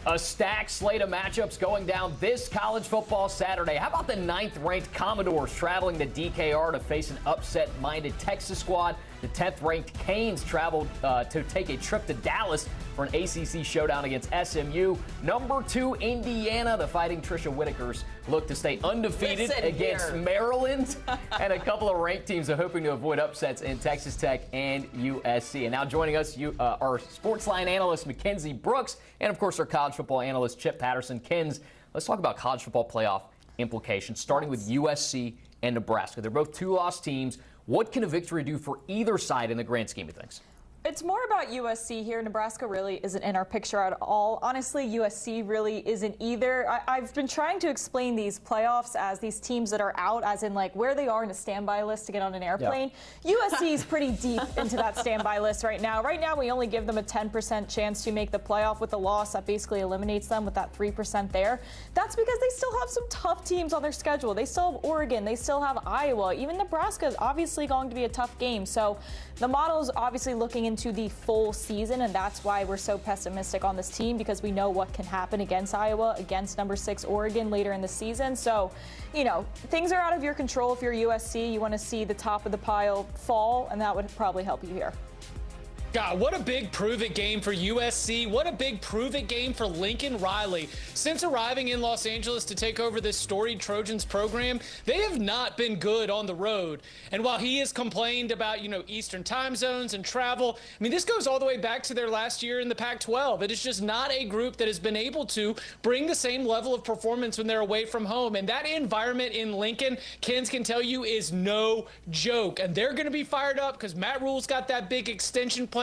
A stacked slate of matchups going down this college football Saturday. How about the 9th-ranked Commodores traveling to DKR to face an upset-minded Texas squad? The 10th-ranked Canes traveled to take a trip to Dallas for an ACC showdown against SMU. Number 2, Indiana. The Fighting Trisha Whitakers look to stay undefeated against Maryland. And a couple of ranked teams are hoping to avoid upsets in Texas Tech and USC. And now joining us, our Sportsline analyst, Mackenzie Brooks, and, of course, our college football analyst, Chip Patterson. Kens, let's talk about college football playoff implications, starting with USC and Nebraska. They're both 2-loss teams. What can a victory do for either side in the grand scheme of things? It's more about USC here. Nebraska really isn't in our picture at all. Honestly, USC really isn't either. I've been trying to explain these playoffs as these teams that are out, as in like where they are in a standby list to get on an airplane. Yeah. USC is pretty deep into that standby list right now. Right now, we only give them a 10% chance to make the playoff. With the loss, that basically eliminates them with that 3% there. That's because they still have some tough teams on their schedule. They still have Oregon. They still have Iowa. Even Nebraska is obviously going to be a tough game. So the model is obviously looking into the full season, and that's why we're so pessimistic on this team, because we know what can happen against Iowa, against number 6 Oregon later in the season. So, you know, things are out of your control. If you're USC, you want to see the top of the pile fall, and that would probably help you here. God, what a big prove-it game for USC. What a big prove-it game for Lincoln Riley. Since arriving in Los Angeles to take over this storied Trojans program, they have not been good on the road. And while he has complained about, Eastern time zones and travel, I mean, this goes all the way back to their last year in the Pac-12. It is just not a group that has been able to bring the same level of performance when they're away from home. And that environment in Lincoln, Kens can tell you, is no joke. And they're going to be fired up because Matt Rule's got that big extension plan.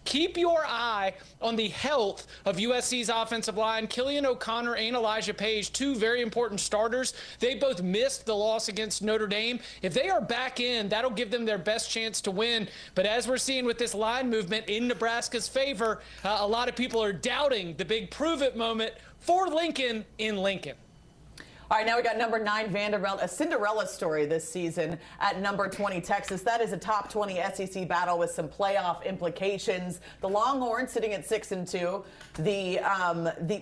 Keep your eye on the health of USC's offensive line. Killian O'Connor and Elijah Page, 2 very important starters. They both missed the loss against Notre Dame. If they are back in, that'll give them their best chance to win. But as we're seeing with this line movement in Nebraska's favor, a lot of people are doubting the big prove-it moment for Lincoln in Lincoln. All right, now we got number 9 Vanderbilt, a Cinderella story this season at number 20 Texas. That is a top 20 SEC battle with some playoff implications. The Longhorns sitting at 6-2, the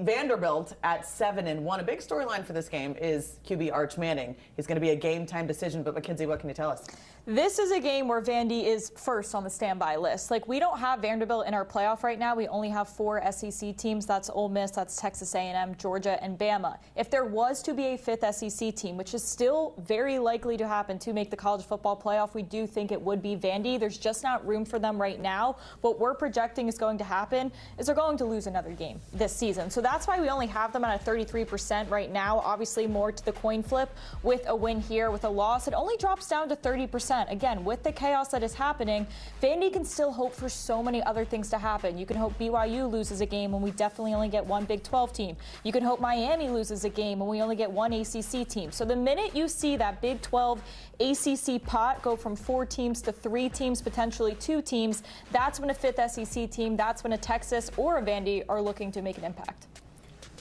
Vanderbilt at 7-1. A big storyline for this game is QB Arch Manning. He's going to be a game time decision. But Mackenzie, what can you tell us? This is a game where Vandy is first on the standby list. Like, we don't have Vanderbilt in our playoff right now. We only have 4 SEC teams. That's Ole Miss, that's Texas A&M, Georgia, and Bama. If there was to be a 5th SEC team, which is still very likely to happen to make the college football playoff, we do think it would be Vandy. There's just not room for them right now. What we're projecting is going to happen is they're going to lose another game this season. So that's why we only have them at a 33% right now. Obviously, more to the coin flip with a win here. With a loss, it only drops down to 30%. Again, with the chaos that is happening, Vandy can still hope for so many other things to happen. You can hope BYU loses a game when we definitely only get 1 Big 12 team. You can hope Miami loses a game when we only get 1 ACC team. So the minute you see that Big 12 ACC pot go from 4 teams to 3 teams, potentially 2 teams, that's when a 5th SEC team, that's when a Texas or a Vandy are looking to make an impact.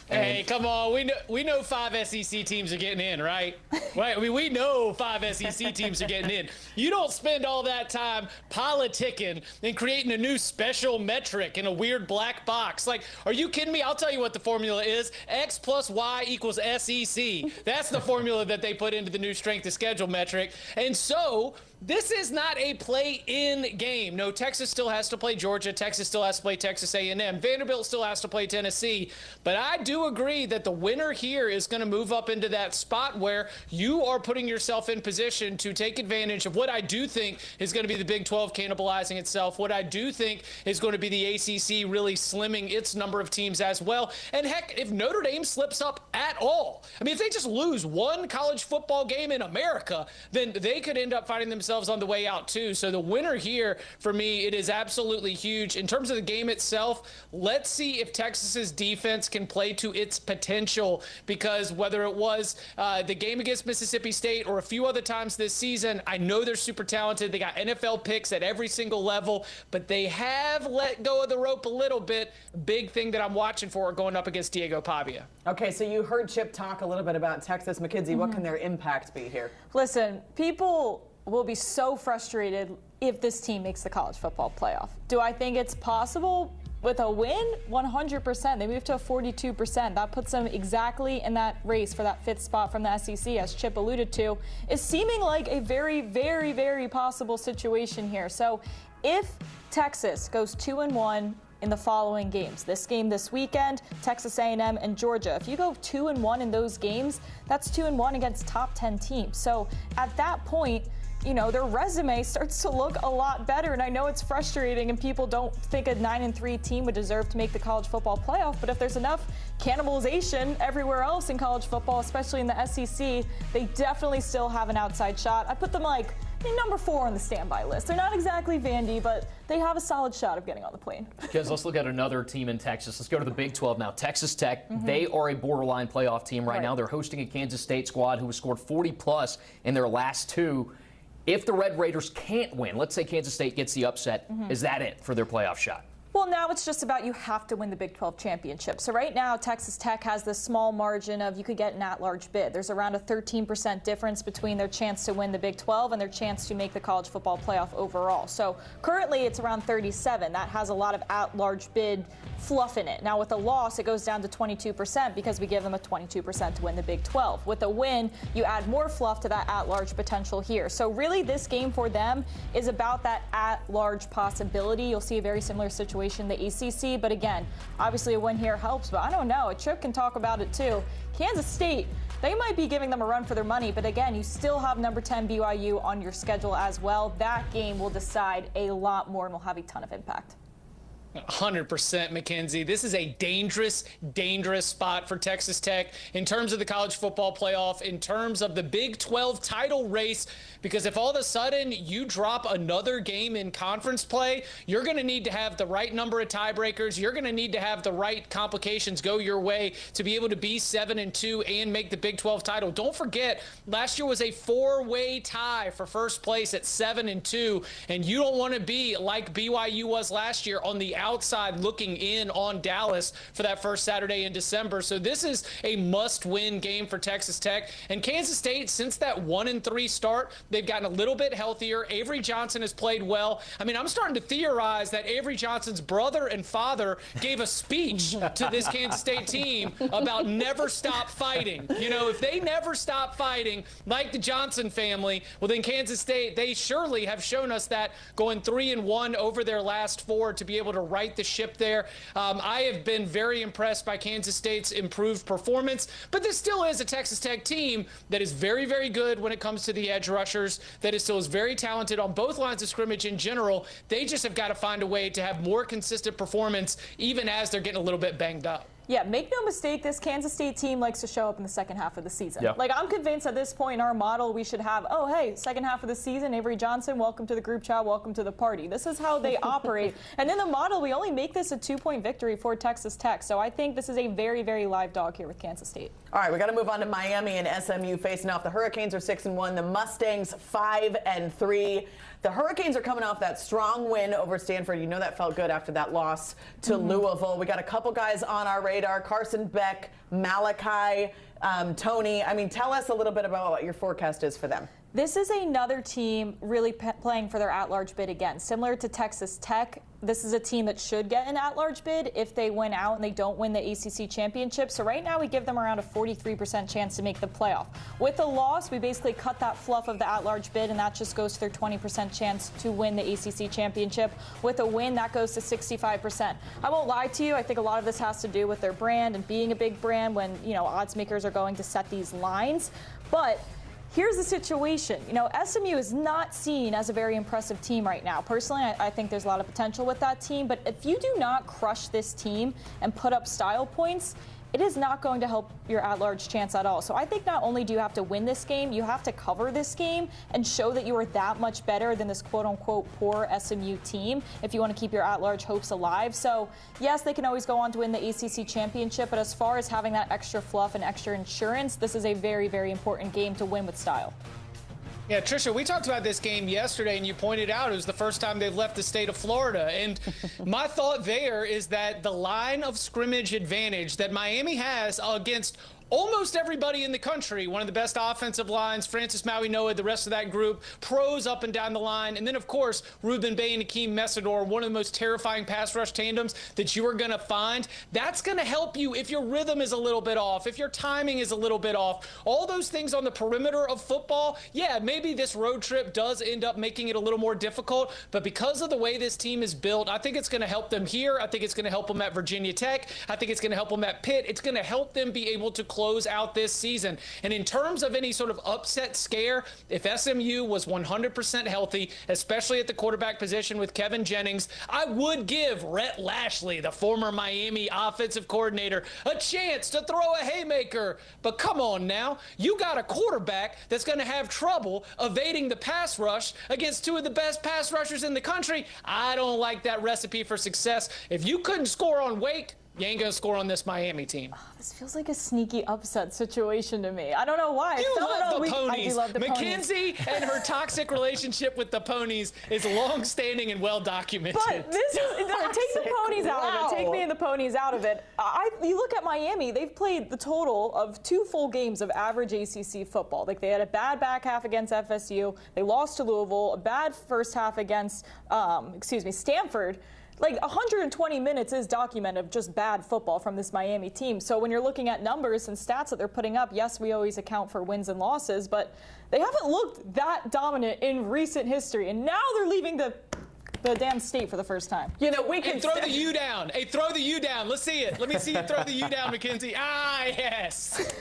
Hey, come on. We know 5 SEC teams are getting in, right? Right. I mean, we know 5 SEC teams are getting in. You don't spend all that time politicking and creating a new special metric in a weird black box. Like, are you kidding me? I'll tell you what the formula is. X plus Y equals SEC. That's the formula that they put into the new strength of schedule metric. And so this is not a play-in game. No, Texas still has to play Georgia. Texas still has to play Texas A&M. Vanderbilt still has to play Tennessee. But I do agree that the winner here is going to move up into that spot where you are putting yourself in position to take advantage of what I do think is going to be the Big 12 cannibalizing itself, what I do think is going to be the ACC really slimming its number of teams as well. And heck, if Notre Dame slips up at all, I mean, if they just lose 1 college football game in America, then they could end up finding themselves on the way out too. So the winner here, for me, it is absolutely huge. In terms of the game itself, let's see if Texas's defense can play to its potential, because whether it was the game against Mississippi State or a few other times this season, I know they're super talented. They got NFL picks at every single level, but they have let go of the rope a little bit. Big thing that I'm watching for going up against Diego Pavia. Okay, so you heard Chip talk a little bit about Texas. Mackenzie, what can their impact be here? Listen, people will be so frustrated if this team makes the college football playoff. Do I think it's possible? With a win, 100%. They moved to a 42%. That puts them exactly in that race for that 5th spot from the SEC, as Chip alluded to. Is seeming like a very, very, very possible situation here. So if Texas goes 2-1 in the following games, this game this weekend, Texas A&M and Georgia, if you go 2-1 in those games, that's 2-1 against top 10 teams. So at that point, you know, their resume starts to look a lot better. And I know it's frustrating and people don't think a 9-3 team would deserve to make the college football playoff. But if there's enough cannibalization everywhere else in college football, especially in the SEC, they definitely still have an outside shot. I put them like number 4 on the standby list. They're not exactly Vandy, but they have a solid shot of getting on the plane. Because let's look at another team in Texas. Let's go to the Big 12 now. Texas Tech, they are a borderline playoff team right now. They're hosting a Kansas State squad who has scored 40+ in their last 2. If the Red Raiders can't win, let's say Kansas State gets the upset, is that it for their playoff shot? Well, now it's just about you have to win the Big 12 championship. So right now, Texas Tech has this small margin of you could get an at-large bid. There's around a 13% difference between their chance to win the Big 12 and their chance to make the college football playoff overall. So currently, it's around 37. That has a lot of at-large bid fluff in it. Now, with a loss, it goes down to 22% because we give them a 22% to win the Big 12. With a win, you add more fluff to that at-large potential here. So really, this game for them is about that at-large possibility. You'll see a very similar situation in the ACC, but again, obviously a win here helps, but I don't know. Chip can talk about it too. Kansas State, they might be giving them a run for their money, but again, you still have number 10 BYU on your schedule as well. That game will decide a lot more and will have a ton of impact. 100%, Mackenzie. This is a dangerous, dangerous spot for Texas Tech in terms of the college football playoff, in terms of the Big 12 title race, because if all of a sudden you drop another game in conference play, you're going to need to have the right number of tiebreakers. You're going to need to have the right complications go your way to be able to be 7-2 and make the Big 12 title. Don't forget, last year was a 4-way tie for first place at 7-2, and you don't want to be like BYU was last year on the outside looking in on Dallas for that first Saturday in December. So this is a must-win game for Texas Tech. And Kansas State, since that 1-3 start, they've gotten a little bit healthier. Avery Johnson has played well. I mean, I'm starting to theorize that Avery Johnson's brother and father gave a speech to this Kansas State team about never stop fighting. You know, if they never stop fighting like the Johnson family, well, then Kansas State, they surely have shown us that, going 3-1 over their last 4 to be able to right the ship there. I have been very impressed by Kansas State's improved performance, but this still is a Texas Tech team that is very, very good when it comes to the edge rushers, that is still is very talented on both lines of scrimmage in general. They just have got to find a way to have more consistent performance, even as they're getting a little bit banged up. Yeah, make no mistake, this Kansas State team likes to show up in the second half of the season. Yep. Like, I'm convinced at this point in our model we should have, oh, hey, second half of the season, Avery Johnson, welcome to the group chat, welcome to the party. This is how they operate. And in the model, we only make this a 2-point victory for Texas Tech. So I think this is a very, very live dog here with Kansas State. All right, we got to move on to Miami and SMU facing off. The Hurricanes are 6-1, the Mustangs 5-3. The Hurricanes are coming off that strong win over Stanford. You know that felt good after that loss to Louisville. We got a couple guys on our radar: Carson Beck, Malachi, Tony. I mean, tell us a little bit about what your forecast is for them. This is another team really playing for their at-large bid again. Similar to Texas Tech, this is a team that should get an at-large bid if they win out and they don't win the ACC championship. So right now we give them around a 43% chance to make the playoff. With a loss, we basically cut that fluff of the at-large bid, and that just goes to their 20% chance to win the ACC championship. With a win, that goes to 65%. I won't lie to you. I think a lot of this has to do with their brand and being a big brand when, you know, odds makers are going to set these lines. But here's the situation. You know, SMU is not seen as a very impressive team right now. Personally, I think there's a lot of potential with that team. But if you do not crush this team and put up style points, it is not going to help your at-large chance at all. So I think not only do you have to win this game, you have to cover this game and show that you are that much better than this quote-unquote poor SMU team if you want to keep your at-large hopes alive. So yes, they can always go on to win the ACC championship, but as far as having that extra fluff and extra insurance, this is a very, very important game to win with style. Yeah, Trisha, we talked about this game yesterday, and you pointed out it was the first time they've left the state of Florida. And my thought there is that the line of scrimmage advantage that Miami has against almost everybody in the country, one of the best offensive lines, Francis Maui-Noah, the rest of that group, pros up and down the line. And then, of course, Ruben Bay and Akeem Messidor, one of the most terrifying pass rush tandems that you are going to find. That's going to help you if your rhythm is a little bit off, if your timing is a little bit off. All those things on the perimeter of football, yeah, maybe this road trip does end up making it a little more difficult. But because of the way this team is built, I think it's going to help them here. I think it's going to help them at Virginia Tech. I think it's going to help them at Pitt. It's going to help them be able to close out this season. And in terms of any sort of upset scare, if SMU was 100% healthy, especially at the quarterback position with Kevin Jennings, I would give Rhett Lashley, the former Miami offensive coordinator, a chance to throw a haymaker. But come on now, you got a quarterback that's going to have trouble evading the pass rush against two of the best pass rushers in the country. I don't like that recipe for success. If you couldn't score on Wake, you ain't going to score on this Miami team. This feels like a sneaky upset situation to me. I don't know why. You love the Ponies. I do love the Mackenzie Ponies. and her toxic relationship with the Ponies is long-standing and well-documented. But this is, take the Ponies out of it. Take me and the Ponies out of it. You look at Miami, they've played the total of 2 full games of average ACC football. Like, they had a bad back half against FSU. They lost to Louisville, a bad first half against, Stanford. Like, 120 minutes is documented of just bad football from this Miami team. So when you're looking at numbers and stats that they're putting up, yes, we always account for wins and losses, but they haven't looked that dominant in recent history. And now they're leaving the damn state for the first time. You know, we can throw the U down. Hey, throw the U down. Let's see it. Let me see you throw the U down, Mackenzie. Ah, yes.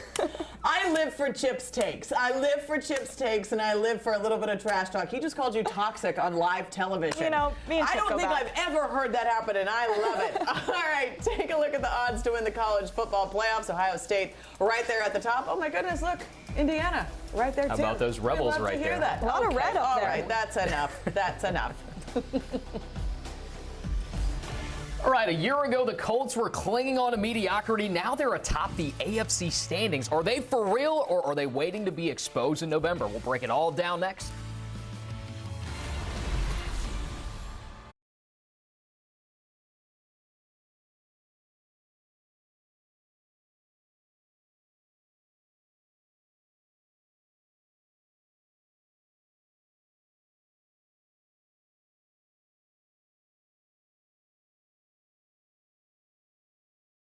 I live for Chip's takes. I live for Chip's takes, and I live for a little bit of trash talk. He just called you toxic on live television. You know, me and I Chip don't go think back. I've ever heard that happen, and I love it. All right, take a look at the odds to win the college football playoffs. Ohio State right there at the top. Oh, my goodness, look. Indiana right there, too. How about those Rebels We'd love right to hear there? that. A lot of red up All there. right, that's enough. That's enough. All right, a year ago, the Colts were clinging on to mediocrity. Now they're atop the AFC standings. Are they for real, or are they waiting to be exposed in November? We'll break it all down next.